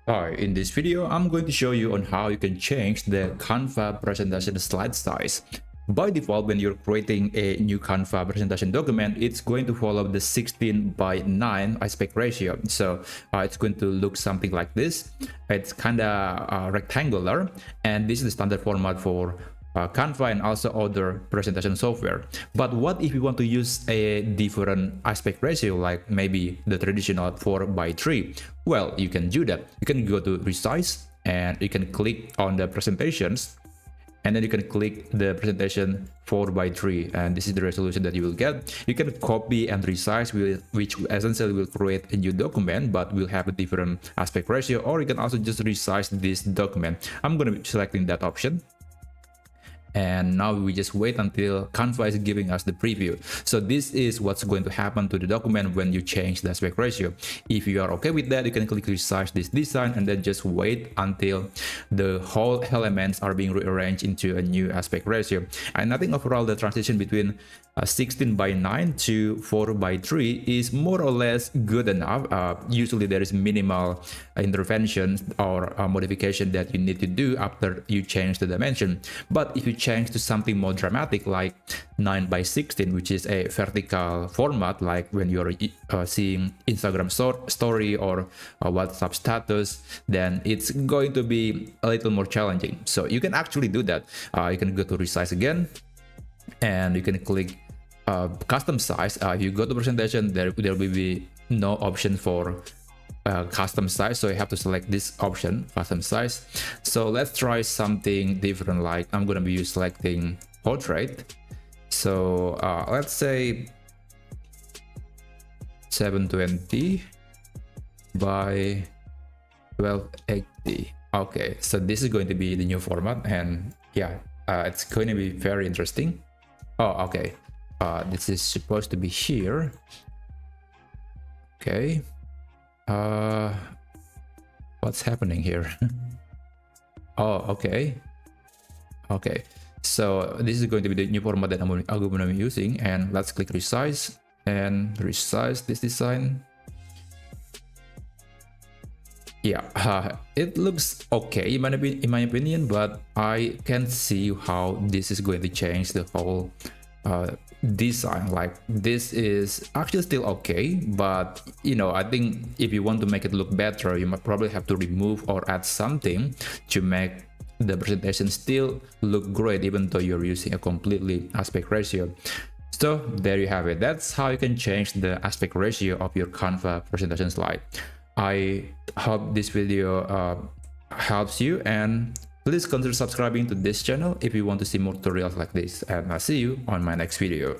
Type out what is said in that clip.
Alright, in this video, I'm going to show you on how you can change the Canva presentation slide size. By default, when you're creating a new Canva presentation document, it's going to follow the 16:9 aspect ratio. So it's going to look something like this. It's kind of rectangular, and this is the standard format for Canva and also other presentation software. But what if you want to use a different aspect ratio, like maybe the traditional 4:3? Well, you can do that. You can go to resize and you can click on the presentations, and then you can click the presentation 4:3, and this is the resolution that you will get. You can copy and resize, which essentially will create a new document but will have a different aspect ratio, or you can also just resize this document. I'm going to be selecting that option. And now we just wait until Canva is giving us the preview. So this is what's going to happen to the document when you change the aspect ratio. If you are okay with that, you can click resize this design and then just wait until the whole elements are being rearranged into a new aspect ratio. And I think overall the transition between 16:9 to 4:3 is more or less good enough. Usually there is minimal intervention or modification that you need to do after you change the dimension. But if you change to something more dramatic like 9:16, which is a vertical format, like when you're seeing Instagram story or WhatsApp status, then it's going to be a little more challenging. So you can actually do that. You can go to resize again, and you can click custom size. If you go to presentation, there will be no option for custom size, so you have to select this option, custom size. So let's try something different, like I'm gonna be selecting portrait. So let's say 720 by 1280. Okay, so this is going to be the new format, and yeah, it's going to be very interesting. Oh, okay. This is supposed to be here. Okay. What's happening here? Oh, okay. Okay. So this is going to be the new format that I'm going to be using, and let's click resize and resize this design. Yeah, it looks okay in my opinion, but I can't see how this is going to change the whole design. Like, this is actually still okay, but you know, I think if you want to make it look better, you might probably have to remove or add something to make the presentation still look great, even though you're using a completely aspect ratio. So there you have it. That's how you can change the aspect ratio of your Canva presentation slide. I hope this video helps you, and please consider subscribing to this channel if you want to see more tutorials like this, and I'll see you on my next video.